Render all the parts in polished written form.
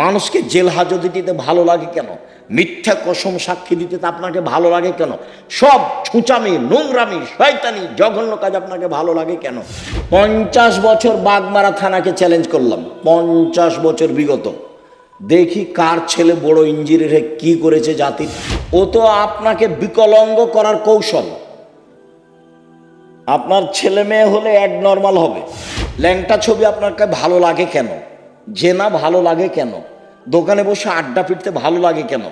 মানুষকে জেল হাজতে দিতে ভালো লাগে কেন? মিথ্যা কসম সাক্ষী দিতে আপনাকে ভালো লাগে কেন? সব ছুঁচামি, নোংরামি, শয়তানি, জঘন্য কাজ আপনাকে ভালো লাগে কেন? 50 বছর বাগমারা থানাকে চ্যালেঞ্জ করলাম, 50 বছর বিগত, দেখি কার ছেলে বড় ইঞ্জিনিয়ার কি করেছে জাতির। ও তো আপনাকে বিকলাঙ্গ করার কৌশল। আপনার ছেলে মেয়ে হলে অ্যাডনর্মাল হবে। ল্যাংটা ছবি আপনাকে ভালো লাগে কেন? জেনা ভালো লাগে কেন? দোকানে বসে আড্ডা পিটতে ভালো লাগে কেন?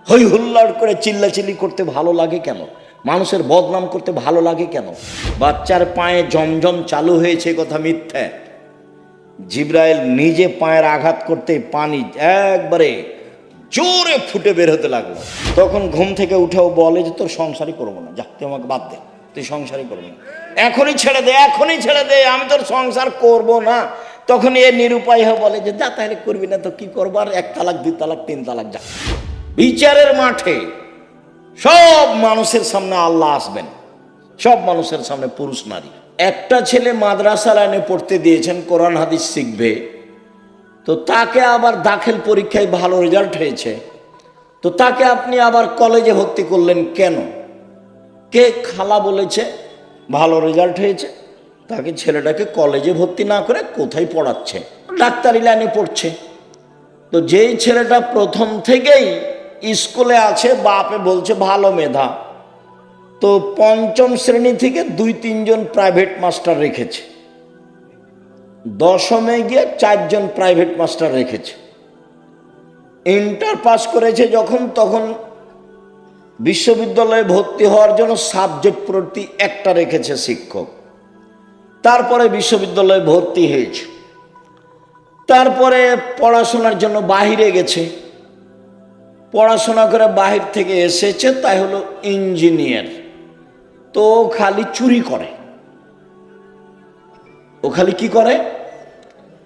হই হুল্লাড় করে চিল্লাচিল্লি করতে ভালো লাগে কেন? মানুষের বদনাম করতে ভালো লাগে কেন? বাচ্চার পায়ে জমজম চালু হয়েছে, কথা মিথ্যা। জিব্রাইল নিজে পায়ের আঘাত করতে পানি একবারে জোরে ফুটে বের হতে লাগলো। তখন ঘুম থেকে উঠেও বলে যে তোর সংসারই করবো না, যা তুই আমাকে বাদ দে, তুই সংসারই করবি না, এখনই ছেড়ে দে, এখনই ছেড়ে দে, আমি তোর সংসার করব না। তখন এ নিরুপায় হয়ে বলে যে যা তাহলে করবি না তো কি করবো, আর 1 তালাক 2 তালাক 3 তালাক যা। বিচারের মাঠে সব মানুষের সামনে আল্লাহ আসবেন, সব মানুষের সামনে, পুরুষ নারী। একটা ছেলে মাদ্রাসা লাইনে পড়তে দিয়েছেন, কোরআন হাদিস শিখবে, তো তাকে আবার দাখিল পরীক্ষায় ভালো রেজাল্ট হয়েছে, তো তাকে আপনি আবার কলেজে ভর্তি করলেন কেন? কে খালা বলেছে ভালো রেজাল্ট হয়েছে? তাকে ছেলেটাকে কলেজে ভর্তি না করে কোথায় পড়াচ্ছে? ডাক্তারি লাইনে পড়ছে। তো যেই ছেলেটা প্রথম থেকেই স্কুলে আছে, বাপে বলছে ভালো মেধা, তো 5ম শ্রেণী থেকে 2-3 জন প্রাইভেট মাস্টার রেখেছে, 10মে গিয়ে 4 জন প্রাইভেট মাস্টার রেখেছে। ইন্টার পাস করেছে যখন, তখন বিশ্ববিদ্যালয়ে ভর্তি হওয়ার জন্য সাবজেক্ট প্রতি একটা রেখেছে শিক্ষক। তারপরে বিশ্ববিদ্যালয়ে ভর্তি হয়েছে, তারপরে পড়াশোনার জন্য বাহিরে গেছে, পড়াশোনা করে বাহির থেকে এসেছে, তাই হলো ইঞ্জিনিয়ার। তো খালি চুরি করে, ও খালি কি করে?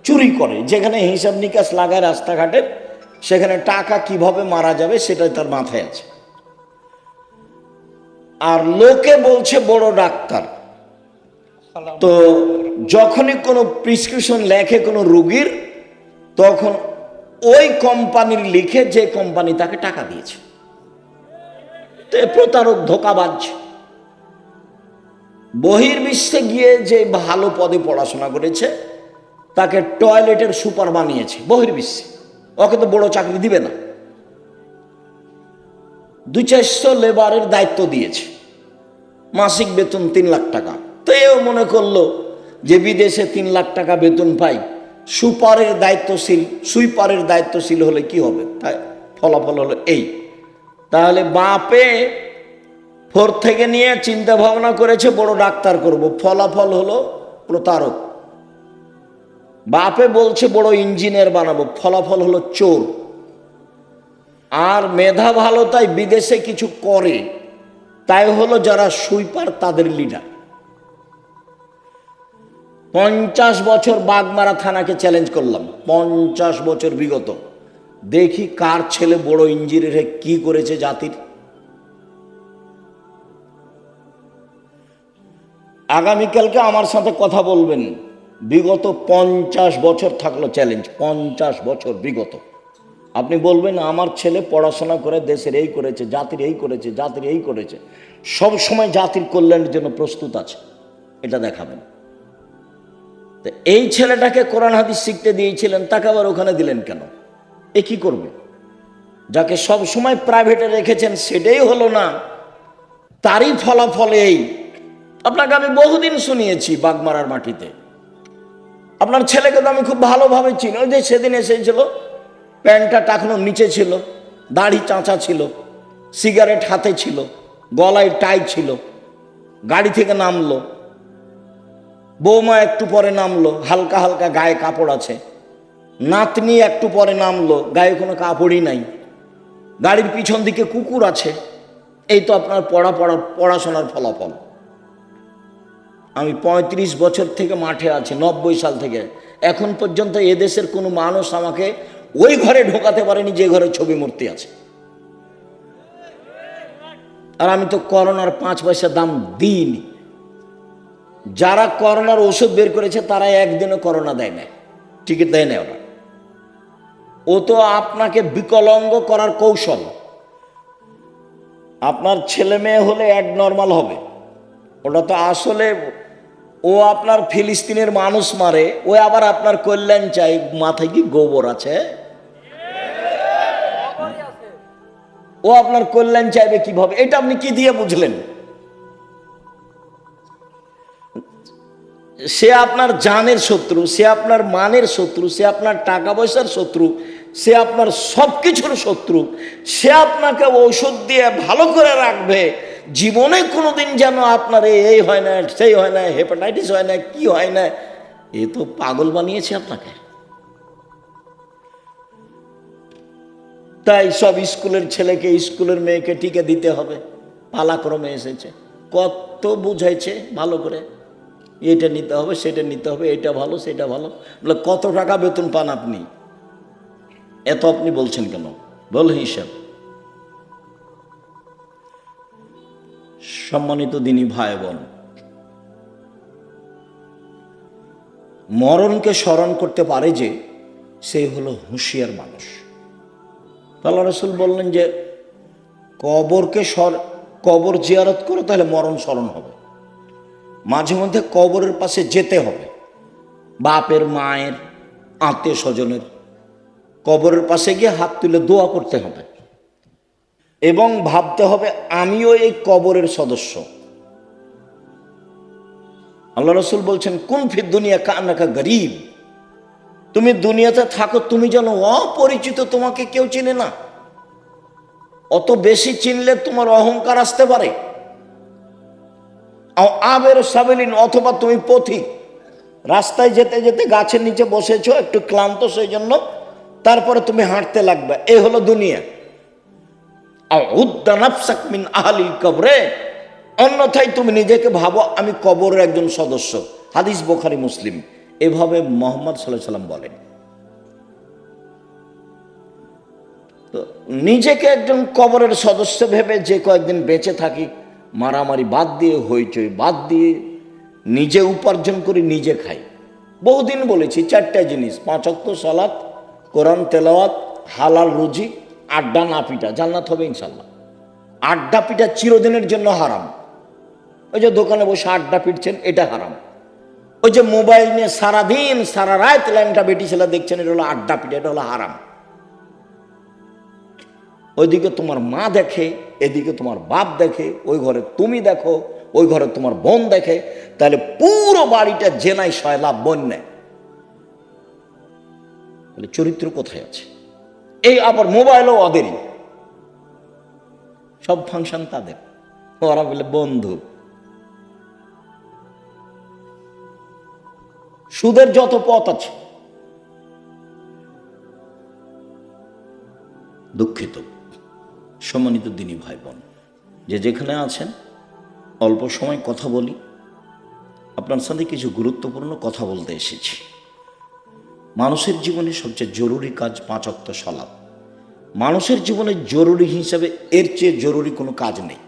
চুরি করে। যেখানে হিসাব নিকাশ লাগায় রাস্তাঘাটের, সেখানে টাকা কিভাবে মারা যাবে সেটাই তার মাথায় আছে। আর লোকে বলছে বড় ডাক্তার। তো যখনই কোনো প্রেসক্রিপশন লেখে কোনো রোগীর, তখন ওই কোম্পানির লিখে যে কোম্পানি তাকে টাকা দিয়েছে। তো প্রতারক, ধোঁকাবাজ। বহির্বিশ্বে গিয়ে যে ভালো পদে পড়াশোনা করেছে তাকে টয়লেটের সুপার বানিয়েছে বহির্বিশ্বে। ওকে তো বড় চাকরি দিবে না, 200-400 লেবারের দায়িত্ব দিয়েছে, মাসিক বেতন 3 লাখ টাকা। তো এও মনে করলো যে বিদেশে 3 লাখ টাকা বেতন পাই, সুপারের দায়িত্বশীল, সুইপারের দায়িত্বশীল হলে কি হবে? তাই ফলাফল হলো এই। তাহলে বাপে 4 থেকে নিয়ে চিন্তা ভাবনা করেছে বড় ডাক্তার করব, ফলাফল হলো প্রতারক। বাপে বলছে বড় ইঞ্জিনিয়ার বানাবো, ফলাফল হলো চোর। আর মেধা ভালো তাই বিদেশে কিছু করে, তাই হলো যারা সুইপার তাদের লিডার। 50 বছর বাগমারা থানাকে চ্যালেঞ্জ করলাম, 50 বছর বিগত, দেখি কার ছেলে বড় ইঞ্জিনিয়ার কি করেছে জাতির। আগামীকালকে আমার সাথে কথা বলবেন। বিগত 50 বছর থাকলো চ্যালেঞ্জ, 50 বছর বিগত। আপনি বলবেন আমার ছেলে পড়াশোনা করে দেশের এই করেছে, জাতির এই করেছে, জাতির এই করেছে, সব সময় জাতির কল্যাণের জন্য প্রস্তুত আছে, এটা দেখাবেন। তো এই ছেলেটাকে কোরআন হাদিস শিখতে দিয়েছিলেন, তাকে আবার ওখানে দিলেন কেন? এ কি করবে? যাকে সব সময় প্রাইভেটে রেখেছেন সেটাই হলো না, তারই ফলাফল এই। আপনাকে আমি বহুদিন শুনিয়েছি বাগমারার মাটিতে। আপনার ছেলেকে তো আমি খুব ভালোভাবে চিনি। ওই যে সেদিন এসেছিল, প্যান্টটা টাকানোর নিচে ছিল, দাড়ি চাঁচা ছিল, সিগারেট হাতে ছিল, গলায় টাই ছিল, গাড়ি থেকে নামলো, বৌমা একটু পরে নামলো, হালকা হালকা গায়ে কাপড় আছে, নাতনি একটু পরে নামলো, গায়ে কোনো কাপড়ই নাই, গাড়ির পিছন দিকে কুকুর আছে। এই তো আপনার পড়াশোনার ফলাফল। আমি 35 বছর থেকে মাঠে আছি, 90 সাল থেকে এখন পর্যন্ত এদেশের কোনো মানুষ আমাকে ওই ঘরে ঢোকাতে পারেনি যে ঘরে ছবি মূর্তি আছে। আর আমি তো করোনার 5 পয়সা দাম দিইনি। যারা করোনার ওষুধ বের করেছে তারা একদিনও করোনা দেয় না, টিকিট দেয় না ওরা। ও তো আপনাকে বিকলাঙ্গ করার কৌশল। আপনার ছেলে মেয়ে হলে অ্যাবনর্মাল হবে, ওটা তো আসলে ও আপনার ফিলিস্তিনের মানুষ মারে, ও আবার আপনার কল্যাণ চাই। মাথায় কি গোবর আছে? ও আপনার কল্যাণ চাইবে কিভাবে? এটা আপনি কি দিয়ে বুঝলেন? সে আপনার জানের শত্রু, সে আপনার মানের শত্রু, সে আপনার টাকা পয়সার শত্রু, সে আপনার সব কিছুর শত্রু। সে আপনাকে ঔষধ দিয়ে ভালো করে রাখবে, জীবনে কোনোদিন যেন আপনার এই হয় না, সেই হয় না, হেপাটাইটিস হয় না, কি হয় না। এ তো পাগল বানিয়েছে আপনাকে। তাই সব স্কুলের ছেলেকে স্কুলের মেয়েকে টিকে দিতে হবে, পালাক্রমে এসেছে। কত বুঝাইছে ভালো করে, এটা নিতে হবে, সেটা নিতে হবে, এটা ভালো সেটা ভালো। বলে কত টাকা বেতন পান আপনি? এত আপনি বলছেন কেন? বল হিসাব। সম্মানিত দিনী ভাই বোন, মরণকে স্মরণ করতে পারে যে, সে হলো হুঁশিয়ার মানুষ। আল্লাহ রাসূল বললেন যে কবর জিয়ারত করো, তাহলে মরণ স্মরণ হবে। মাঝে মধ্যে কবরের পাশে যেতে হবে, বাপের, মায়ের, আত্মীয় স্বজনের কবরের পাশে গিয়ে হাত তুলে দোয়া করতে হবে এবং ভাবতে হবে আমিও এই কবরের সদস্য। আল্লাহ রাসূল বলছেন, কুন ফিদ দুনিয়া কান্নাকা গরীব। তুমি দুনিয়াতে থাকো, তুমি যেন অপরিচিত, তোমাকে কেউ চিনে না। অত বেশি চিনলে তোমার অহংকার আসতে পারে। আবের সাবেলিন, অথবা তুমি পথিক, রাস্তায় যেতে যেতে গাছের নিচে বসেছো, একটু ক্লান্ত সেই জন্য, তারপরে তুমি হাঁটতে লাগবে। এই হলো দুনিয়া। মিন আহলিল কবরে, অন্যথায় তুমি নিজেকে ভাবো আমি কবরের একজন সদস্য। হাদিস বুখারী মুসলিম। এভাবে মুহাম্মদ সাল্লাল্লাহু আলাইহি সাল্লাম বলেন। তো নিজেকে একজন কবরের সদস্য ভেবে যে কয়েকদিন বেঁচে থাকি, মারামারি বাদ দিয়ে, হইচই বাদ দিয়ে, নিজে উপার্জন করি, নিজে খাই। বহুদিন বলেছি 4টা জিনিস: 5 ওয়াক্ত সালাত, কোরআন তেলাওয়াত, হালাল রুজি, আড্ডা না পিটা, জান্নাত হবে ইনশাল্লাহ। আড্ডা পিটা চিরদিনের জন্য হারাম। ওই যে দোকানে বসে আড্ডা পিটছেন, এটা হারাম। ওই যে মোবাইল নিয়ে সারাদিন সারা রাত ল্যাংটা বেটি ছেলে দেখছেন, এটা হলো আড্ডা পিটা, এটা হলো হারাম। ওইদিকে তোমার মা দেখে, এদিকে তোমার বাপ দেখে, ওই ঘরে তুমি দেখো, ওই ঘরে তোমার বোন দেখে, তাহলে পুরো বাড়িটা জেনায় সয়লাভ বন্যায়। চরিত্র কোথায় আছে? এই আবার মোবাইলও ওদেরই, সব ফাংশন তাদের, ওরা বলে বন্ধু। সুদের যত পথ আছে, দুঃখিত সম্মানিত দিনী ভাই বোন, যে যেখানে আছেন, অল্প সময় কথা বলি, আপনার সাথে কিছু গুরুত্বপূর্ণ কথা বলতে এসেছি। মানুষের জীবনে সবচেয়ে জরুরি কাজ 5 ওয়াক্ত সালাত। মানুষের জীবনে জরুরি হিসাবে এর চেয়ে জরুরি কোনো কাজ নেই।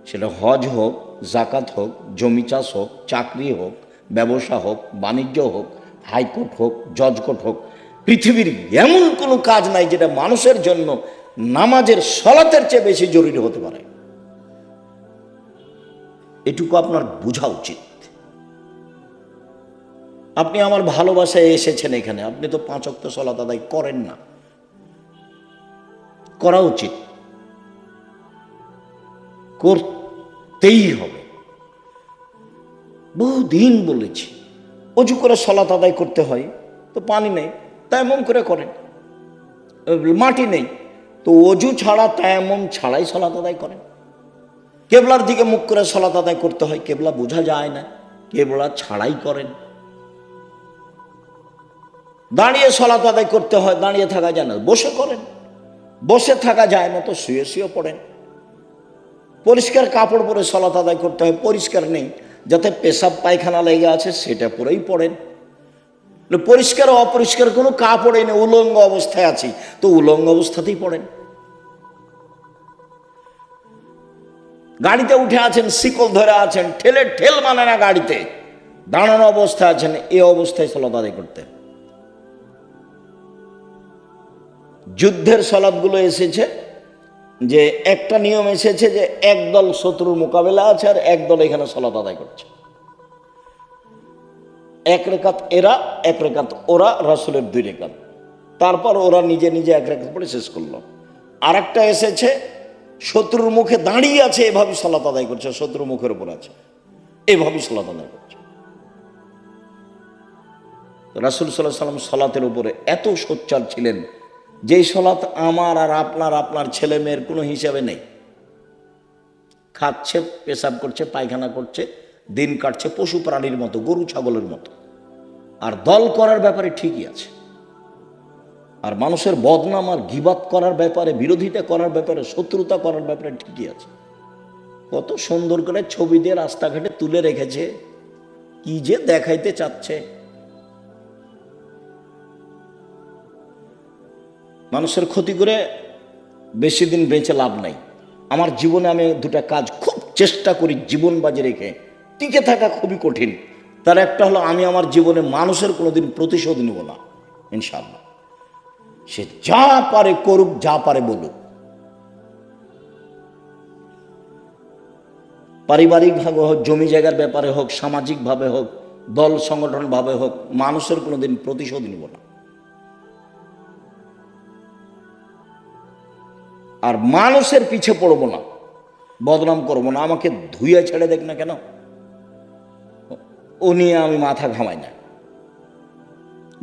সেটা হজ হোক, জাকাত হোক, জমি চাষ হোক, চাকরি হোক, ব্যবসা হোক, বাণিজ্য হোক, হাইকোর্ট হোক, জজ কোর্ট হোক, পৃথিবীর এমন কোনো কাজ নাই যেটা মানুষের জন্য নামাজের সালাতের চেয়ে বেশি জরুরি হতে পারে। এটুকু আপনার বোঝা উচিত। আপনি আমার ভালোবাসায় এসেছেন এখানে, আপনি তো 5 ওয়াক্ত সালাত আদায় করেন না। করা উচিত, করতেই হবে। বহুদিন বলেছি, অজু করে সালাত আদায় করতে হয়, তো পানি নেই, তায়াম্মুম করে করেন। মাটি নেই, তো অজু ছাড়া তায়াম্মুম ছাড়াই সালাত আদায় করেন। কেবলার দিকে মুখ করে সালাত আদায় করতে হয়, কেবলা বোঝা যায় না, কেবলা ছাড়াই করেন। দাঁড়িয়ে সালাত আদায় করতে হয়, দাঁড়িয়ে থাকা যায় না, বসে করেন। বসে থাকা যায় না তো শুয়ে শুয়ে পড়েন। পরিষ্কার কাপড় পরে সালাত আদায় করতে হয়, পরিষ্কার নেই, যাতে পেশাব পায়খানা লেগে আছে সেটা পরেই পড়েন। পরিষ্কার অপরিষ্কার কোনো কাপড়ই নেই, উলঙ্গ অবস্থায় আছি, তো উলঙ্গ অবস্থাতেই পড়েন। গাড়িতে উঠে আছেন, শিকল ধরে আছেন, ঠেল মানে না, গাড়িতে দাঁড়ানো অবস্থায় আছেন, এই অবস্থায় সালাত আদায় করতে। যুদ্ধের সালাতগুলো এসেছে যে একটা নিয়ম এসেছে যে একদল শত্রুর মোকাবেলা আছে আর একদল এখানে সালাত আদায় করছে, এক রেখাত এরা এক রেখাত ওরা, রাসূলের 2 রেখাত, তারপর ওরা নিজে নিজে এক রেখাত পড়ে শেষ করলো। আর একটা এসেছে শত্রুর মুখে দাঁড়িয়ে আছে, এভাবে সালাত আদায় করছে, শত্রুর মুখের উপর আছে, এভাবে সালাত আদায় করছে। রাসূল সাল্লাল্লাহু আলাইহি ওয়াসাল্লাম সালাতের উপরে এত সোচ্চার ছিলেন, যেই সালাত আমার আর আপনার ছেলে মেয়ের কোনো হিসাবে নেই। খাচ্ছে, পেশাব করছে, পায়খানা করছে, দিন কাটছে পশু প্রাণীর মতো, গরু ছাগলের মতো। আর দল করার ব্যাপারে ঠিকই আছে, আর মানুষের বদনাম আর গীবাত করার ব্যাপারে, বিরোধিতা করার ব্যাপারে, শত্রুতা করার ব্যাপারে ঠিকই আছে। কত সুন্দর করে ছবি দিয়ে রাস্তাঘাটে তুলে রেখেছে, কি যে দেখাইতে চাচ্ছে। মানুষের ক্ষতি করে বেশি দিন বেঁচে লাভ নাই। আমার জীবনে আমি 2টা কাজ খুব চেষ্টা করি জীবন বাজি রেখে টিকে থাকা, খুবই কঠিন। তার একটা হলো, আমি আমার জীবনে মানুষের কোনোদিন প্রতিশোধ নেব না, ইনশাআল্লাহ। সে যা পারে করুক, যা পারে বলুক। পারিবারিকভাবে হোক, জমি জায়গার ব্যাপারে হোক, সামাজিকভাবে হোক, দল সংগঠনভাবে হোক, মানুষের কোনোদিন প্রতিশোধ নেব না। আর মানুষের পিছে পড়ব না, বদনাম করবো না। আমাকে ধুইয়া ছেড়ে দেখ না কেন, ও নিয়ে আমি মাথা ঘামাই না।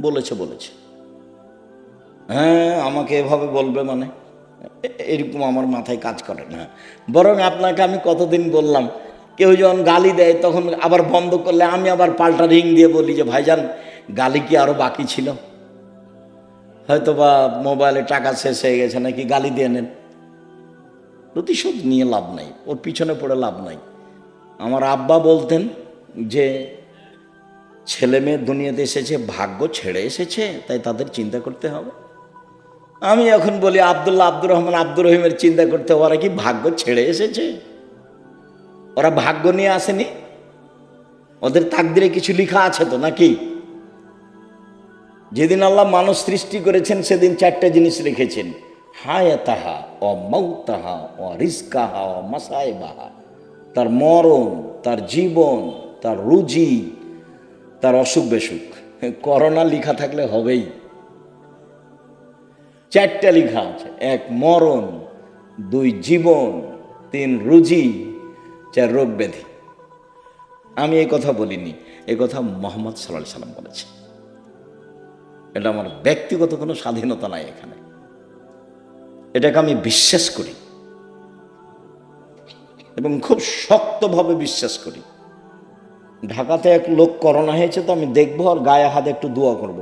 বলেছে হ্যাঁ, আমাকে এভাবে বলবে মানে এরকম আমার মাথায় কাজ করে না। বরং আপনাকে আমি কতদিন বললাম, কেউ যখন গালি দেয় তখন আবার বন্ধ করলে আমি আবার পাল্টা রিং দিয়ে বলি যে ভাইজান, গালি কি আরো বাকি ছিল? হয়তো বা মোবাইলে টাকা শেষ হয়ে গেছে, নাকি গালি দিয়ে নেন। প্রতিশোধ নিয়ে লাভ নাই, ওর পিছনে পড়ে লাভ নাই। আমার আব্বা বলতেন যে ছেলে মেয়ে দুনিয়াতে এসেছে ভাগ্য ছেড়ে এসেছে, তাই তাদের চিন্তা করতে হবে। আমি এখন বলি আব্দুল্লাহ, আব্দুর রহমান, আব্দুর রহিমের চিন্তা করতে হবে। ওরা কি ভাগ্য ছেড়ে এসেছে? ওরা ভাগ্য নিয়ে আসেনি, ওদের তাকদিরে কিছু লেখা আছে তো নাকি? যেদিন আল্লাহ মানুষ সৃষ্টি করেছেন সেদিন 4টা জিনিস রেখেছেন, হায়াতাহা ও মাউতাহা ও রিজকাহা ও মাসাইবাহা। তার মরণ, তার জীবন, তার রুজি, তার অসুখ বেসুখ। করোনা লেখা থাকলে হবেই। 4টা লেখা আছে, 1 মরণ, 2 জীবন, 3 রুজি, 4 রোগ ব্যাধি। আমি এই কথা বলিনি, এই কথা মুহাম্মদ সাল্লাল্লাহু আলাইহি সাল্লাম বলেছে। এটা আমার ব্যক্তিগত কোনো স্বাধীনতা নাই এখানে, এটাকে আমি বিশ্বাস করি এবং খুব শক্তভাবে বিশ্বাস করি। ঢাকাতে এক লোক করোনা হয়েছে, তো আমি দেখবো আর গায়ে হাতে একটু দোয়া করব।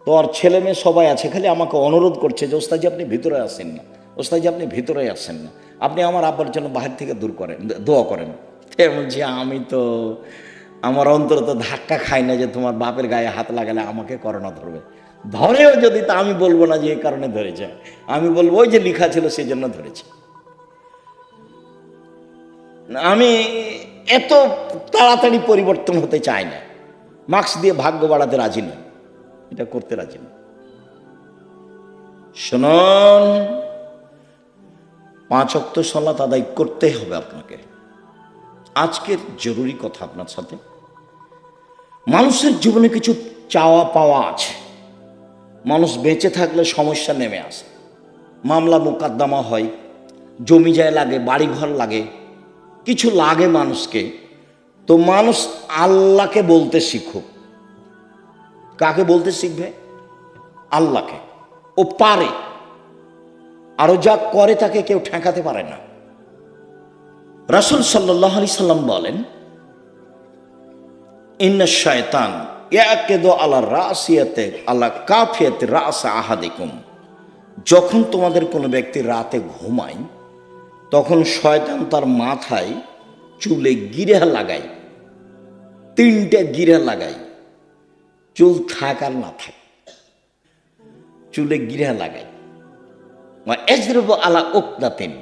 তো আর ছেলে মেয়ে সবাই আছে, খালি আমাকে অনুরোধ করছে যে ওস্তাদজি আপনি ভিতরে আসেন না, ওস্তাদজি আপনি ভিতরে আসেন না, আপনি আমার আব্বার জন্য বাহির থেকে দূর করেন, দোয়া করেন। বলছি আমি তো আমার অন্তর তো ধাক্কা খাই না যে তোমার বাপের গায়ে হাত লাগালে আমাকে করোনা ধরবে। ধরেও যদি, তা আমি বলবো না যে এই কারণে ধরেছে, আমি বলবো ওই যে লেখা ছিল সেই জন্য ধরেছে। আমি এত তাড়াতাড়ি পরিবর্তন হতে চাই না, মাস্ক দিয়ে ভাগ্য বাড়াতে রাজি না, এটা করতে রাজি না। শুনুন, 5 ওয়াক্ত সালাত আদায় করতে হবে আপনাকে। আজকের জরুরি কথা আপনার সাথে, মানুষের জীবনে কিছু চাওয়া পাওয়া আছে। মানুষ বেঁচে থাকলে সমস্যা নেমে আসে, মামলা মোকদ্দমা হয়, জমি জায়গা লাগে, বাড়িঘর লাগে, কিছু লাগে মানুষকে। তো মানুষ আল্লাহকে বলতে শিখুক। কাকে বলতে শিখবে? আল্লাহকে। ও পারে, আরো যা করে তাকে কেউ ঠেকাতে পারে না। রাসূল সাল্লাল্লাহু আলাইহি সাল্লাম বলেন, ইন্নাশ শায়তান ইয়াকিদু আলা রাসিয়াতে আলা কাফিয়াতি রাস আহাদিকুম। যখন তোমাদের কোনো ব্যক্তি রাতে ঘুমায়, তখন শয়তান তার মাথায় চুলে গিরা লাগায়, 3টে গিরা লাগায়। চুল থাক আর না থাক, চুলে গিরা লাগায়। এজরব আলা উকদাতিন,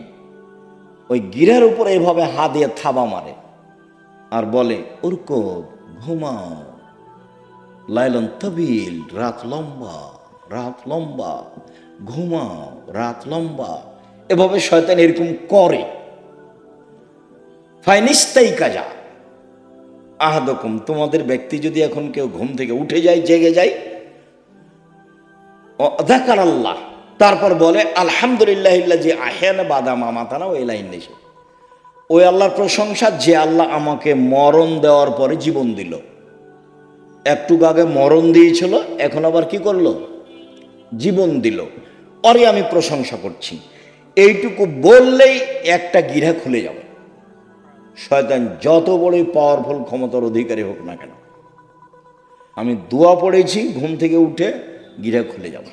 ওই গিরার উপর এভাবে হাত দিয়ে থাবা মারে আর বলে উরকুব, ঘুমাও, লাইলন তবিল, রাত লম্বা, রাত লম্বা, ঘুমাও, রাত লম্বা। এভাবে শয়তান এরকম করে। ফাইনিস্তাই কাজা আহাদকুম, তোমাদের ব্যক্তি যদি এখন কেউ ঘুম থেকে উঠে যায়, জেগে যায়, যাকার আল্লাহ, তারপর বলে আলহামদুলিল্লাহ যে আহ্যানা বাদা মামাতানা, ওই লাইন নেই, ওই আল্লাহর প্রশংসা যে আল্লাহ আমাকে মরণ দেওয়ার পরে জীবন দিল। একটু আগে মরণ দিয়েছিল, এখন আবার কি করলো? জীবন দিল। অরে আমি প্রশংসা করছি। এইটুকু বললেই একটা গিরা খুলে যাবে। শয়তান যত বড়ই পাওয়ারফুল ক্ষমতার অধিকারী হোক না কেন, আমি দোয়া পড়েছি, ঘুম থেকে উঠে গিরা খুলে যাবে।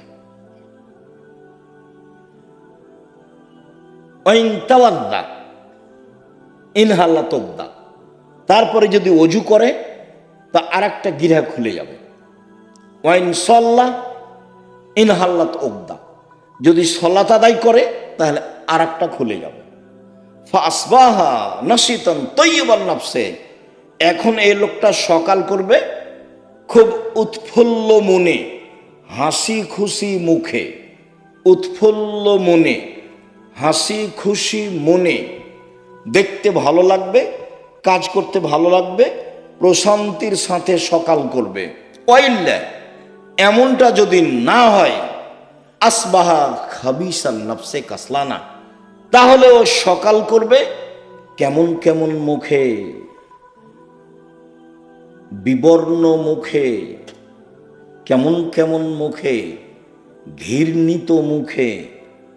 ইনহাল্লা তোদ্দা, তারপরে যদি অজু করে তা আর একটা গিরা খুলে যাবে। ওয়াইন সল্লা ইনহাল্লাত ওগদা, যদি সলাত আদায় করে তাহলে আর একটা খুলে যাবে। ফাসবাহা নাশিতান তৈয়বান নাফসে, এখন এই লোকটা সকাল করবে খুব উৎফুল্ল মনে, হাসি খুশি মুখে, উৎফুল্ল মনে, হাসি খুশি মনে, দেখতে ভালো লাগবে, কাজ করতে ভালো লাগবে, প্রশান্তির সাথে সকাল করবে। ওয়াইল্লা, এমনটা যদি না হয়, আসবাহা খাবিসান নাফসে কাসলানা, তাহলে ও সকাল করবে কেমন কেমন মুখে, বিবর্ণ মুখে, কেমন কেমন মুখে, ঘৃণিত মুখে,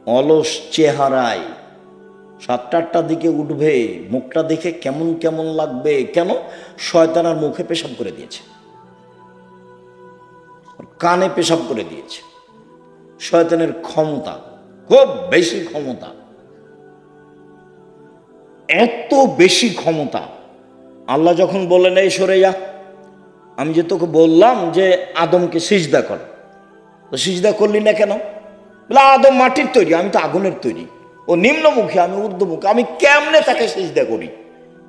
অলস চেহারায়। 7-8টার দিকে উঠবে, মুখটা দেখে কেমন কেমন লাগবে। কেন? শয়তান আর মুখে পেশাব করে দিয়েছে, কানে পেশাব করে দিয়েছে। শয়তানের ক্ষমতা খুব বেশি, ক্ষমতা এত বেশি ক্ষমতা। আল্লাহ যখন বললেন এই সরে যা, আমি যে তোকে বললাম যে আদমকে সিজদা কর, তো সিজদা করলি না কেন? বলে আদম মাটির তৈরি, আমি তো আগুনের তৈরি। ও নিম্নমুখী, আমি ঊর্ধ্বমুখী, আমি কেমনে তাকে সিজদা করি?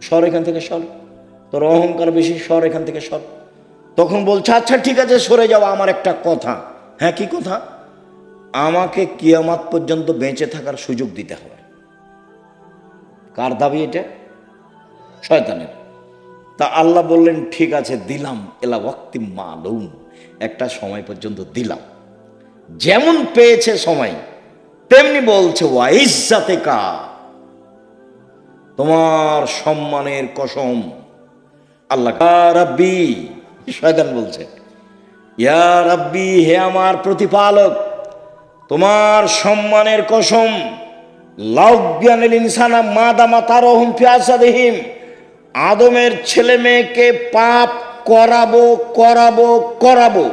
সর এখান থেকে, সর, তোর অহংকার বেশি, সর এখান থেকে, সর। তখন বলছে আচ্ছা ঠিক আছে সরে যাও, আমার একটা কথা। হ্যাঁ, কি কথা? আমাকে কিয়ামত পর্যন্ত বেঁচে থাকার সুযোগ দিতে হবে। কার দাবি এটা? শয়তানের। তা আল্লাহ বললেন ঠিক আছে দিলাম, এলা ওয়াক্তি মালুম, একটা সময় পর্যন্ত দিলাম। যেমন পেয়েছে সময়, তেমনি বলছে ওয়া ইজ্জাতিকা, তোমার সম্মানের কসম। আল্লাহ রাব্বি, শয়তান বলছে ইয়া রাব্বি, হে আমার প্রতিপালক, তোমার সম্মানের কসম, লাউজ্ঞানিল ইনসানা মাদামা তারহুম ফি আসাদিহিম, আদমের ছেলে মেয়েকে পাপ করাবো করাবো করাবো,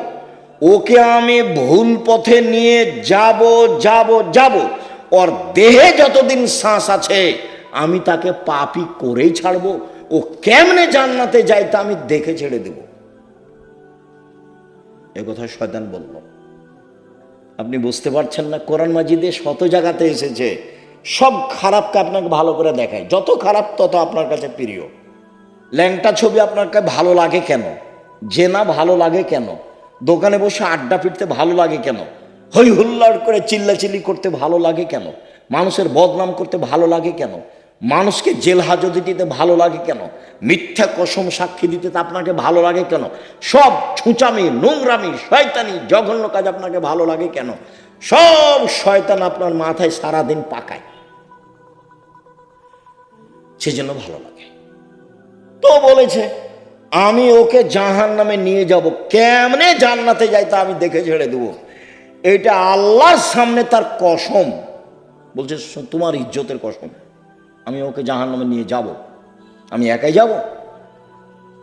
ওকে আমি ভুল পথে নিয়ে যাব যাব যাব, ওর দেহে যতদিন শ্বাস আছে আমি তাকে পাপই করেই ছাড়বো। ও কেমনে জান্নাতে যায় তা আমি দেখে ছেড়ে দেব। এ কথা শয়তান বলল। আপনি বুঝতে পারছেন না? কোরআন মাজিদে শত জায়গাতে এসেছে, সব খারাপকে আপনাকে ভালো করে দেখায়। যত খারাপ তত আপনার কাছে প্রিয়। ল্যাংটা ছবি আপনার কাছে ভালো লাগে কেন? জেনা ভালো লাগে কেন? দোকানে বসে আড্ডা পিটতে ভালো লাগে কেন? হই হুল্লাড় করে চিল্লাচিল্লি করতে ভালো লাগে কেন? মানুষের বদনাম করতে ভালো লাগে কেন? মানুষকে জেল হাজতে দিতে ভালো লাগে কেন? মিথ্যা কসম সাক্ষী দিতে আপনাকে ভালো লাগে কেন? সব ছুঁচামি, নোংরামি, শয়তানি, জঘন্য কাজ আপনাকে ভালো লাগে কেন? সব শয়তান আপনার মাথায় সারাদিন পাকায়, সেজন্য ভালো লাগে। তো বলেছে আমি ওকে জাহান্নামে নিয়ে যাব, কেমনে জান্নাতে যাই তা আমি দেখে ছেড়ে দেবো। এটা আল্লাহর সামনে তার কসম। বলছে তোমার ইজ্জতের কসম, আমি ওকে জাহান্নামে নিয়ে যাব। আমি একাই যাব?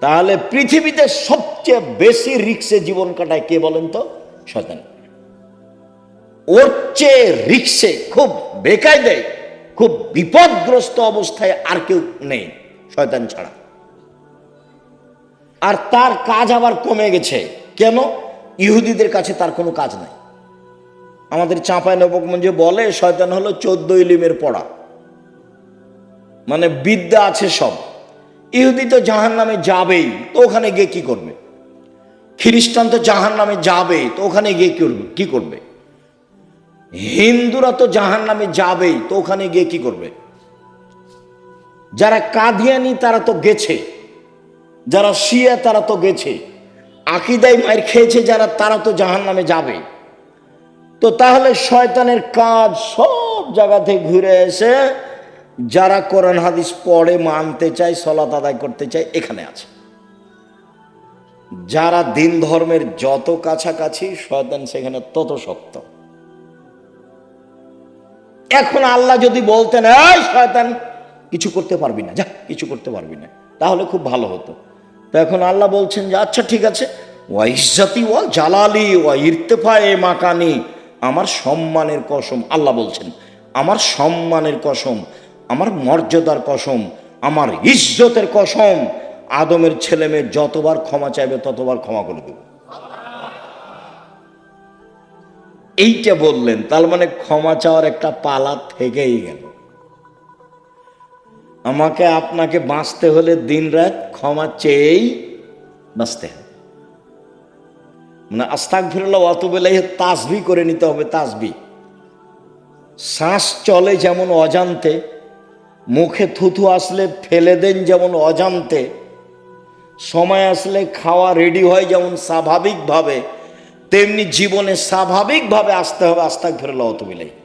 তাহলে পৃথিবীতে সবচেয়ে বেশি রিক্সে জীবন কাটায় কে বলেন তো? শয়তান। ওর চেয়ে রিক্সে, খুব বেকায়দায়, খুব বিপদগ্রস্ত অবস্থায় আর কেউ নেই শয়তান ছাড়া। আর তার কাজ আবার কমে গেছে। কেন? ইহুদিদের কাছে তার কোনো কাজ নাই। আমাদের চাঁপাইনবাবগঞ্জে বলে শয়তান হলো 14 ইলিমের পড়া, মানে বিদ্যা আছে সব। ইহুদি তো জাহান্নামে যাবেই, তো ওখানে গিয়ে কি করবে? খ্রিস্টান তো জাহান্নামে যাবে, তো ওখানে গিয়ে কি করবে? হিন্দুরা তো জাহান্নামে যাবেই, তো ওখানে গিয়ে কি করবে? যারা কাদিয়ানি তারা তো গেছে, যারা শিয়া তারা তো গেছে, আকীদায় মার খেয়েছে যারা, তারা তো জাহান্নামে যাবে। তো তাহলে শয়তানের কাজ সব জায়গাতে ঘুরে এসে যারা কোরআন হাদিস পড়ে, মানতে চায়, সালাত আদায় করতে চায়, এখানে আছে। যারা দিন ধর্মের যত কাছাকাছি, শয়তান সেখানে তত শক্ত। এখন আল্লাহ যদি বলতেন, এই শয়তান কিছু করতে পারবি না, যা কিছু করতে পারবি না, তাহলে খুব ভালো হতো। তো এখন আল্লাহ বলছেন যে আচ্ছা ঠিক আছে, ওয়া ইজ্জতি ওয়া জালালি ওয়া ইরতিফায়ে মাকানি, আমার সম্মানের কসম, আল্লাহ বলছেন আমার সম্মানের কসম, আমার মর্যাদার কসম, আমার ইজ্জতের কসম, আদমের ছেলে মেয়ে যতবার ক্ষমা চাইবে ততবার ক্ষমা করে দেব। এইটা বললেন, তার মানে ক্ষমা চাওয়ার একটা পালা থেকেই গেল। আমাকে আপনাকে বাঁচতে হলে দিন রাত ক্ষমা চেয়েই বাঁচতে হবে। মানে আস্তাগফিরুল্লাহ ওয়া আতুবু ইলাইহি তাসবিহ করে নিতে হবে। তাসবিহ, শ্বাস চলে যেমন অজান্তে, মুখে থুথু আসলে ফেলে দেন যেমন অজান্তে, সময় আসলে খাওয়া রেডি হয় যেমন স্বাভাবিকভাবে, তেমনি জীবনে স্বাভাবিকভাবে আসতে হবে আস্তাগফিরুল্লাহ ওয়া আতুবু ইলাইহি।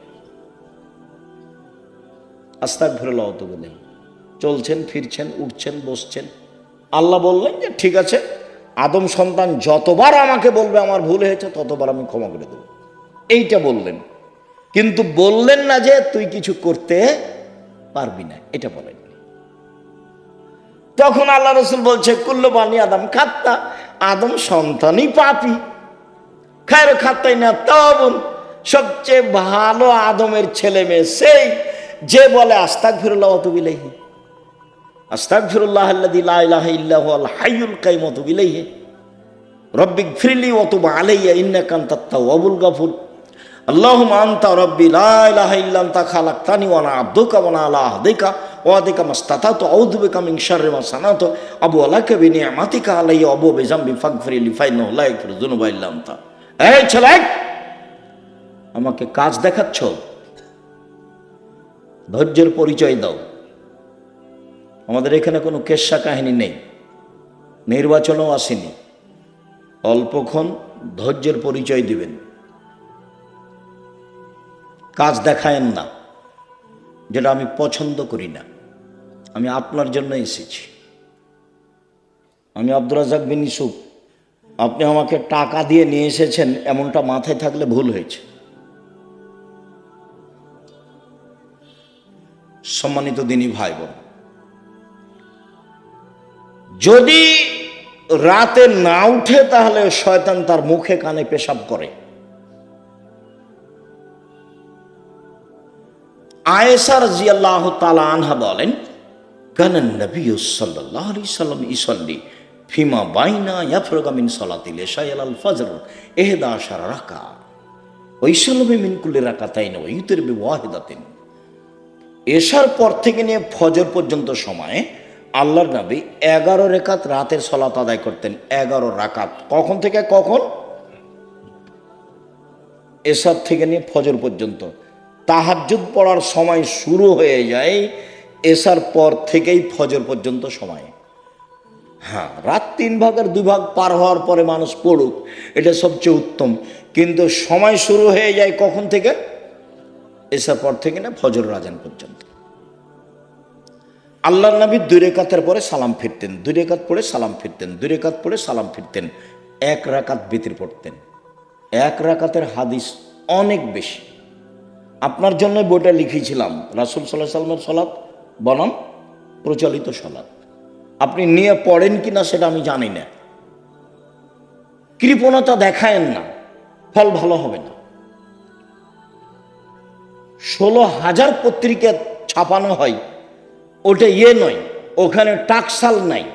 আস্তাগফিরুল্লাহ ওয়া আতুবু ইলাইহি। চলছেন, ফিরছেন, উঠছেন, বসছেন, আল্লাহ বললেন যে ঠিক আছে, আদম সন্তান যতবার আমাকে বলবে আমার ভুল হয়েছে ততবার আমি ক্ষমা করে দেব, এইটা বললেন। কিন্তু বললেন না যে তুই কিছু করতে পারবি না, এটা বলেন। তখন আল্লাহ রসুল বলছে কুল্লু বানি আদম খাত্তা, আদম সন্তানই পাপী, খায়রু খাত্তাই না তাওয়াবুন, সবচেয়ে ভালো আদমের ছেলে মেয়ে সেই যে বলে আস্তাগফিরুল্লাহ ওয়া আতুবু ইলাইহি, আস্তাগফিরুল্লাহ আল্লাযী লা ইলাহা ইল্লা হুয়াল হাইয়ুল কাইয়্যুম ওয়া আতুবু ইলাইহি রব্বিগফিরলি ওয়া তুব আলাইয়া ইন্নাকা আনতাত তাওয়াবুল গাফুর। আল্লাহুম্মা আনতা রাব্বি লা ইলাহা ইল্লা আনতা খালাকতানি ওয়া আনা আবদুকা ওয়া আনা আলা আহদিকা ওয়া আদিকা মাসতাতাতু আউযু বিকা মিন শাররি মা সানাতু আবু আলাকা বিনিআমাতিকা আলাইয়া আবু বিযামবি ফাগফিরলি ফাইন্নাহু লা ইয়াগফিরু যুনুবা ইল্লা আনতা। এই ছেলে, আমাকে কাজ দেখাচ্ছ, ধৈর্যের পরিচয় দাও। আমাদের এখানে কোনো কেচ্ছা কাহিনী নেই, নির্বাচনও আসেনি, অল্পক্ষণ ধৈর্যের পরিচয় দিবেন, কাজ দেখায়েন না, যেটা আমি পছন্দ করি না। আমি আপনার জন্য এসেছি, আমি আব্দুর রাজ্জাক বিন ইউসুফ, আপনি আমাকে টাকা দিয়ে নিয়ে এসেছেন এমনটা মাথায় থাকলে ভুল হয়েছে। সম্মানিত দিনী ভাই বোন, যদি রাতে না উঠে তাহলে শয়তান তার মুখে কানে পেশাব করে। আয়েশা রাদিয়াল্লাহু তাআলা আনহা বলেন, কানান নবী সাল্লাল্লাহু আলাইহি সাল্লাম ইসাল্লি ফিমা বাইনা ইয়াফরুগু মিন সালাতিল ইশা ইলাল ফজর 11 রাকা ওয়া ইসাল্লামু মিন কুল্লি রাকাতাইন ওয়া ইউতির বিওয়াহিদাতিন। এশার পর থেকে নিয়ে ফজর পর্যন্ত সময়ে আল্লাহর নবী 11 রাকাত রাতের সালাত আদায় করতেন। 11 রাকাত, কখন থেকে কখন? এশার থেকে নিয়ে ফজর পর্যন্ত। তাহাজ্জুদ পড়ার সময় শুরু হয়ে যায় এশার পর থেকেই ফজর পর্যন্ত সময়। হ্যাঁ, রাত 3 ভাগের 2 ভাগ পার হওয়ার পরে মানুষ পড়ুক, এটা সবচেয়ে উত্তম, কিন্তু সময় শুরু হয়ে যায় কখন থেকে? এশার পর থেকে না ফজর আযান পর্যন্ত। আল্লাহর নবী 2 রাকাতের পরে সালাম ফিরতেন, 2 রাকাত পড়ে সালাম ফিরতেন, 2 রাকাত পড়ে সালাম ফিরতেন, 1 রাকাত বিতির পড়তেন। 1 রাকাতের হাদিস অনেক বেশি। আপনার জন্য বইটা লিখেছিলাম, রাসূল সাল্লাল্লাহু আলাইহি ওয়াসাল্লামের সালাত বনাম প্রচলিত সালাত। আপনি নিয়ে পড়েন কিনা সেটা আমি জানি না। কৃপণতা দেখায়েন না, ফল ভালো হবে না। 16,000 পত্রিকা ছাপানো হয়, ওটা নয়, ওখানে টাকসাল নাই,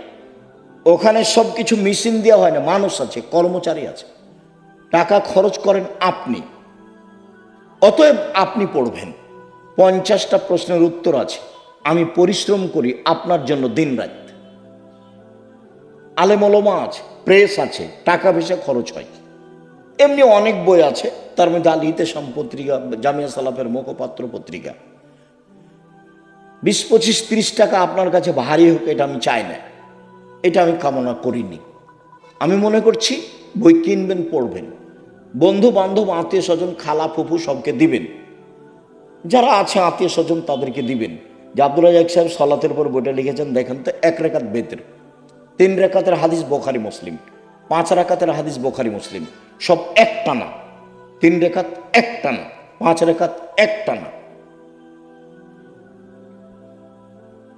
ওখানে সব কিছু মেশিন দেওয়া হয় না, মানুষ আছে, কর্মচারী আছে, টাকা খরচ করেন আপনি, অতএব আপনি পড়বেন। 50টা প্রশ্নের উত্তর আছে, আমি পরিশ্রম করি আপনার জন্য দিন রাত। আলেম ওলামা আছে, প্রেস আছে, টাকা পয়সা খরচ হয়, এমনি অনেক বই আছে, তার মধ্যে আল ইতেসাম পত্রিকা, জামিয়া সালাফের মুখপাত্র পত্রিকা। 20, 25, 30 টাকা আপনার কাছে ভারী হোক, এটা আমি চাই না, এটা আমি কামনা করিনি। আমি মনে করছি বই কিনবেন, পড়বেন, বন্ধু বান্ধব, আত্মীয় স্বজন, খালা ফুফু সবকে দিবেন, যারা আছে আত্মীয় স্বজন তাদেরকে দিবেন। যে আব্দুল রাজ্জাক সাহেব সলাতের পর বইটা লিখেছেন, দেখেন তো, 1 রাকাত বেতের, 3 রাকাতের হাদিস বোখারি মুসলিম, 5 রাকাতের হাদিস বোখারি মুসলিম, সব একটানা, 3 রাকাত একটানা, 5 রাকাত একটানা।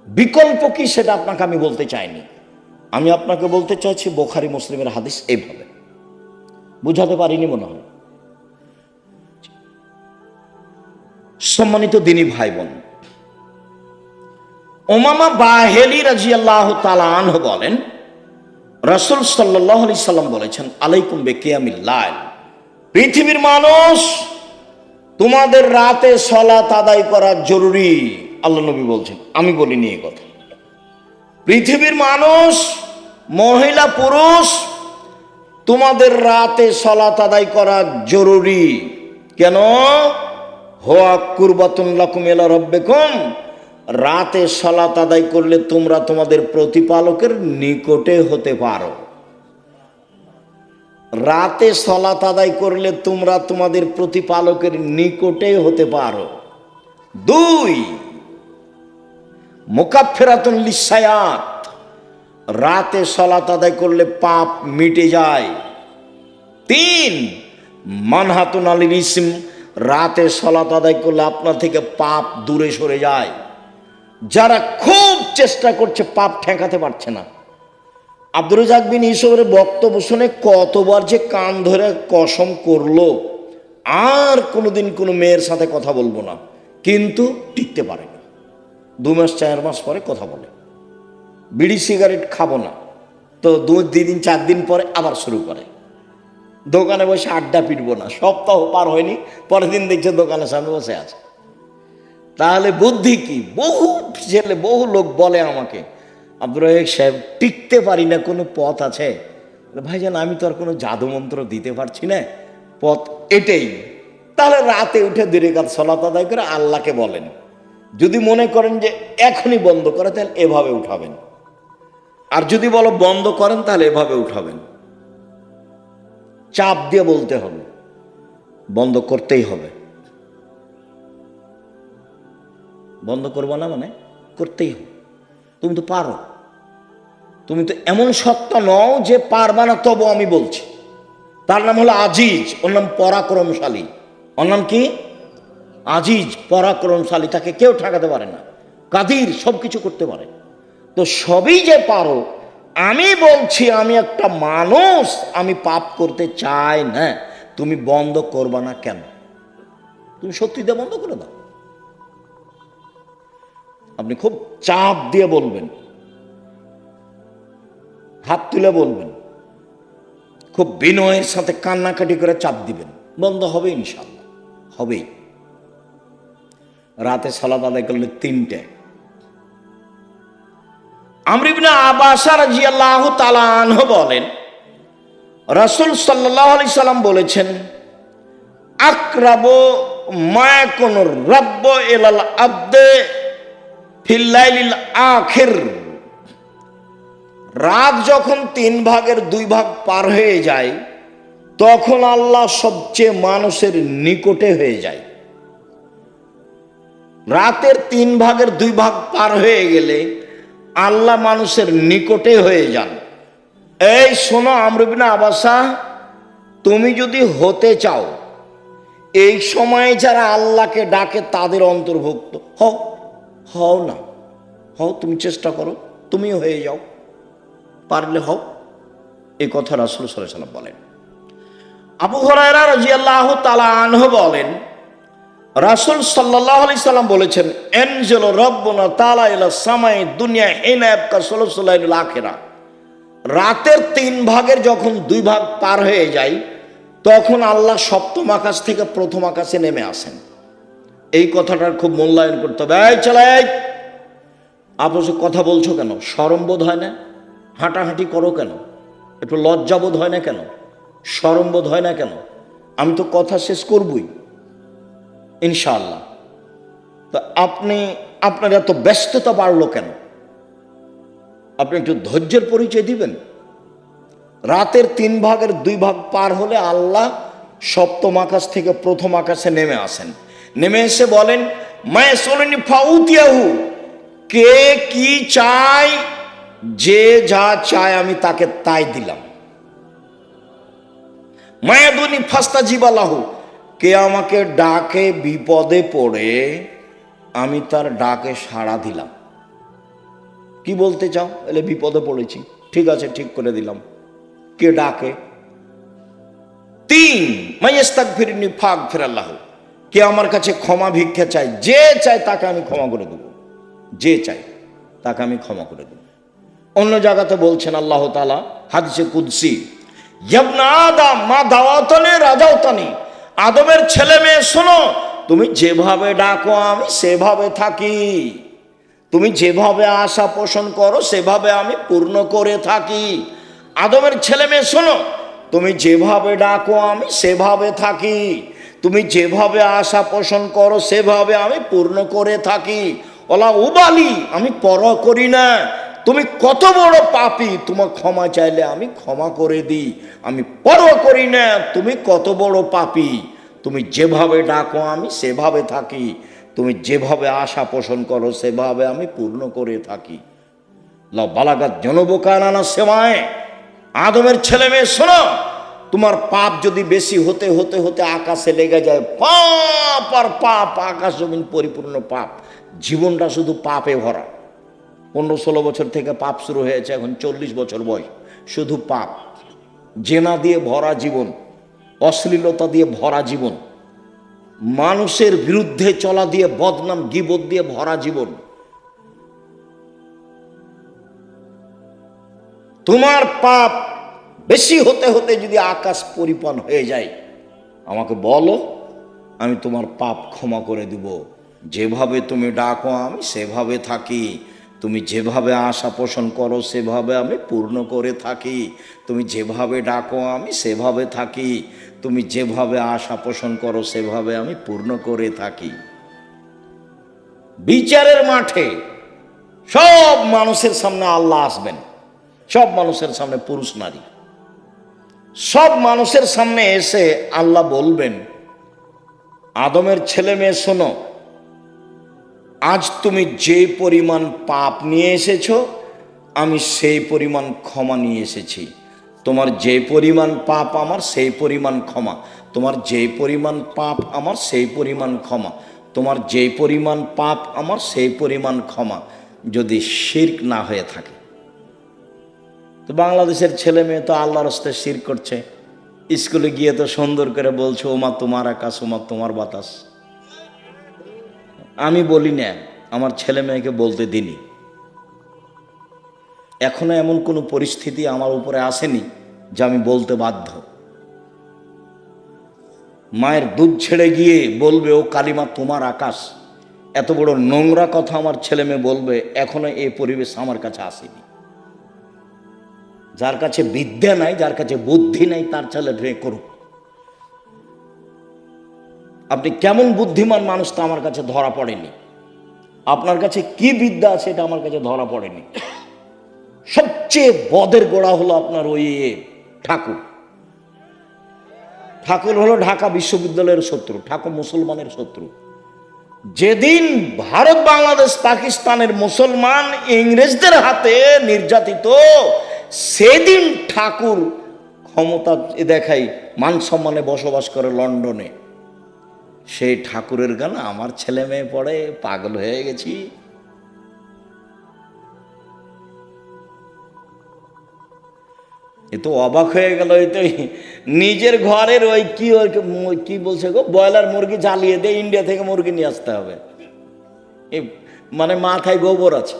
বিকল্প কি সেটা আপনাকে আমি বলতে চাইনি, আমি আপনাকে বলতে চাইছি বোখারি মুসলিমের হাদিস এইভাবে। বুঝাতে পারিনি মনে হয়। সম্মানিত দিনী ভাই বোন, উমামা বাহেলি রাদিয়াল্লাহু তাআলা আনহু বলেন, রাসূল সাল্লাল্লাহু আলাইহি সাল্লাম বলেছেন, আলাইকুম বিকিয়ামিল লাইল, পৃথিবীর মানুষ, তোমাদের রাতে সালাত আদায় করা জরুরি। আল্লাহ নবী বলছেন, আমি বলিনি এই কথা। পৃথিবীর মানুষ, মহিলা পুরুষ, তোমাদের রাতে সালাত আদায় করা জরুরি। কেন? হুয়া কুরবাতুন লাকুম ইলা রাব্বিকুম, রাতে সালাত আদায় করলে তোমরা তোমাদের প্রতিপালকের নিকটে হতে পারো। রাতে সালাত আদায় করলে তোমরা তোমাদের প্রতিপালকের নিকটে হতে পারো। 2, মুকাফফিরাতুন লিসায়াত, রাতে সালাত আদায় করলে পাপ মিটে যায়। 3, মানহাতুন আলিল ইসম, রাতে সালাত আদায় করলে আপনার থেকে পাপ দূরে সরে যায়। যারা খুব চেষ্টা করছে পাপ ঠেকাতে পারছে না, আব্দুর রাজ্জাক বিন ইউসুফের বক্তব্য শুনে কতবার যে কান ধরে কসম করলো আর কোনোদিন কোনো মেয়ের সাথে কথা বলবো না, কিন্তু টিকতে পারে না। 2 মাস 4 মাস পরে কথা বলে, বিড়ি সিগারেট খাবো না, তো 2 দিন 4 দিন পরে আবার শুরু করে। দোকানে বসে আড্ডা পিটবো না, সপ্তাহ পার হয়নি, পরের দিন দেখছে দোকানের সামনে বসে আছে। তাহলে বুদ্ধি কি? বহু ছেলে, বহু লোক বলে আমাকে, আব্দুর রাজ্জাক সাহেব টিকতে পারি না, কোনো পথ আছে? ভাইজান, আমি তো আর কোনো জাদু মন্ত্র দিতে পারছি না, পথ এটাই। তাহলে রাতে উঠে 2 রাকাত সালাত আদায় করে আল্লাহকে বলেন। যদি মনে করেন যে এখনই বন্ধ করে, তাহলে এভাবে উঠাবেন, আর যদি বলো বন্ধ করেন তাহলে এভাবে উঠাবেন। চাপ দিয়ে বলতে হবে, বন্ধ করতেই হবে। বন্ধ করবো না মানে করতেই হবে। তুমি তো পারো, তুমি তো এমন সত্তা নও যে পারবা না, তবু আমি বলছি। তার নাম হলো আজিজ, ওর নাম পরাক্রমশালী। ওর নাম কি? আজিজ, পরাক্রমশালী, তাকে কেউ ঠেকাতে পারে না। কাদির, সব কিছু করতে পারে। তো সবই যে পারো, আমি বলছি আমি একটা মানুষ, আমি পাপ করতে চাই না, তুমি বন্ধ করবা না কেন? তুমি সত্যি দিয়ে বন্ধ করে দাও। আপনি খুব চাপ দিয়ে বলবেন, হাত তুলে বলবেন, খুব বিনয়ের সাথে কান্নাকাটি করে চাপ দিবেন, বন্ধ হবে ইনশাআল্লাহ, হবেই। রাতে সালাত আদায় করলে 3টে। আমর ইবনে আব্বাস রাদিয়াল্লাহু তাআলা আনহু বলেন, রাসূল সাল্লাল্লাহু আলাইহি সাল্লাম বলেছেন, আকরাবু মা ইয়াকুনুর রাব্বু ইলাল আবদে ফিল লাইলিল আখির, রাত যখন 3 ভাগের 2 ভাগ পার হয়ে যায়, তখন আল্লাহ সবচেয়ে মানুষের নিকটে হয়ে যায়। রাতের 3 ভাগের 2 ভাগ পার হয়ে গেলে আল্লাহ মানুষের নিকটে হয়ে যান। এই শোনো আমর ইবনে আব্বাস, তুমি যদি হতে চাও, এই সময়ে যারা আল্লাহকে ডাকে তাদের অন্তর্ভুক্ত হও। হও না, হও, তুমি চেষ্টা করো, তুমিও হয়ে যাও, পারলে হও। এই কথা রাসূল সাল্লাল্লাহু আলাইহি ওয়াসাল্লাম বলেন। আবু হুরায়রা রাদিয়াল্লাহু তাআলা আনহু বলেন, রাসূল সাল্লাল্লাহু আলাইহি সাল্লাম বলেছেন, এনজিলু রাব্বুনা তাআলা ইলা সামাই দুনিয়া হিনা ইয়াবকা সুলুসুল লাইলিল আখিরা, রাতের 3 ভাগের যখন 2 ভাগ পার হয়ে যায়, তখন আল্লাহ সপ্তম আকাশ থেকে প্রথম আকাশে নেমে আসেন। এই কথাটার খুব মূল্যায়ন করতে হবে। এই চলে, আপনি কথা বলছো কেন? শরম বোধ হয় না? হাঁটাহাঁটি করো কেন? একটু লজ্জা বোধ হয় না কেন? শরম বোধ হয় না কেন? আমি তো কথা শেষ করবই ইনশাআল্লাহ। তো আপনার এত ব্যস্ততা বাড়লো কেন? আপনি একটু ধৈর্যের পরিচয় দিবেন। রাতের 3 ভাগের 2 ভাগ পার হলে আল্লাহ সপ্তম আকাশ থেকে প্রথম আকাশে নেমে আসেন। নেমে এসে বলেন, মায়ে সোলেনি ফাউতিয়াহু, কে কি চায়, যে যা চায় আমি তাকে তাই দিলাম। মায়াদুনি ফাস্তা জিবালাহু, কে আমাকে ডাকে বিপদে পড়ে আমি তার ডাকে সাড়া দিলাম। কি বলতে চাও? এলে বিপদে পড়েছি, ঠিক আছে, ঠিক করে দিলাম। কে ডাকে? 3 মাইয়াস্তাগফিরনি ফাগফিরাল্লাহু, কে আমার কাছে ক্ষমা ভিক্ষা চায়, যে চায় তাকে আমি ক্ষমা করে দেব, যে চায় তাকে আমি ক্ষমা করে দেব। অন্য জায়গাতে বলছেন আল্লাহ তাআলা হাদিসে কুদসি, ইবনা আদম মা দাওয়াতনি রাজাওতনি, আদমের ছেলে মেয়ে শোনো, তুমি যেভাবে ডাকো আমি সেভাবে থাকি, তুমি যেভাবে আশা পোষণ করো সেভাবে আমি পূর্ণ করে থাকি। আদমের ছেলে মেয়ে শোনো, তুমি যেভাবে ডাকো আমি সেভাবে থাকি, তুমি যেভাবে আশা পোষণ করো সেভাবে আমি পূর্ণ করে থাকি। ওলা উবালি, আমি পরোয়া করি না তুমি কত বড় পাপী, তোমার ক্ষমা চাইলে আমি ক্ষমা করে দিই, আমি পরোয়া করি না তুমি কত বড় পাপী, তুমি যেভাবে ডাকো আমি সেভাবে থাকি, তুমি যেভাবে আশা পোষণ করো সেভাবে আমি পূর্ণ করে থাকি। বালাগাত জনবকানা সেমায়, আদমের ছেলে মেয়ে শোনো, তোমার পাপ যদি বেশি হতে হতে হতে আকাশে লেগে যায়, পাপ আর পাপ, আকাশ জমিন পরিপূর্ণ পাপ, জীবনটা শুধু পাপে ভরা। 15-16 বছর থেকে পাপ শুরু হয়েছে, এখন 40 বছর বয়স, শুধু পাপ, জেনা দিয়ে ভরা জীবন, অশ্লীলতা দিয়ে ভরা জীবন, মানুষের বিরুদ্ধে চলা দিয়ে, বদনাম গীবত দিয়ে ভরা জীবন। তোমার পাপ বেশি হতে হতে যদি আকাশ পরিপূর্ণ হয়ে যায়, আমাকে বলো, আমি তোমার পাপ ক্ষমা করে দিব। যেভাবে তুমি ডাকো আমি সেভাবে থাকি, তুমি যেভাবে আশা পোষণ করো সেভাবে আমি পূর্ণ করে থাকি, তুমি যেভাবে ডাকো আমি সেভাবে থাকি, তুমি যেভাবে আশা পোষণ করো সেভাবে আমি পূর্ণ করে থাকি। বিচারের মাঠে সব মানুষের সামনে আল্লাহ আসবেন, সব মানুষের সামনে, পুরুষ নারী সব মানুষের সামনে এসে আল্লাহ বলবেন, আদমের ছেলে মেয়ে শোনো, আজ তুমি যে পরিমাণ পাপ নিয়ে এসেছো আমি সেই পরিমাণ ক্ষমা নিয়ে এসেছি। তোমার যে পরিমাণ পাপ আমার সেই পরিমাণ ক্ষমা, তোমার যে পরিমাণ পাপ আমার সেই পরিমাণ ক্ষমা, তোমার যে পরিমাণ পাপ আমার সেই পরিমাণ ক্ষমা, যদি শিরক না হয়ে থাকে। তো বাংলাদেশের ছেলে মেয়ে তো আল্লাহর রাস্তে শিরক করছে, স্কুলে গিয়ে তো সুন্দর করে বলছে, ওমা তোমার আকাশ, ওমা তোমার বাতাস। আমি বলি না, আমার ছেলে মেয়েকে বলতে দিনি। এখনো এমন কোনো পরিস্থিতি আমার উপরে আসেনি যে আমি বলতে বাধ্য। মায়ের দুধ ছেড়ে গিয়ে বলবে, ও কালিমা তোমার আকাশ, এত বড় নোংরা কথা আমার ছেলে মেয়ে বলবে, এখনো এই পরিবেশ আমার কাছে আসেনি। যার কাছে বিদ্যা নাই, যার কাছে বুদ্ধি নাই, তার ছেলে মেয়ে করুক। আপনি কেমন বুদ্ধিমান মানুষ তা আমার কাছে ধরা পড়েনি, আপনার কাছে কি বিদ্যা আছে এটা আমার কাছে ধরা পড়েনি। সবচেয়ে বদের গোড়া হলো আপনার ওই ঠাকুর। ঠাকুর হলো ঢাকা বিশ্ববিদ্যালয়ের শত্রু, ঠাকুর মুসলমানের শত্রু। যেদিন ভারত, বাংলাদেশ, পাকিস্তানের মুসলমান ইংরেজদের হাতে নির্যাতিত, সেদিন ঠাকুর ক্ষমতা দেখাই, মান সম্মানে বসবাস করে লন্ডনে। সেই ঠাকুরের গান আমার ছেলে মেয়ে পড়ে, পাগল হয়ে গেছি। এ তো অবাক হয়ে গেল, এই তো নিজের ঘরের ওই কি বলছে গো, ব্রয়লার মুরগি জ্বালিয়ে দিয়ে ইন্ডিয়া থেকে মুরগি নিয়ে আসতে হবে, মানে মাথায় গোবর আছে।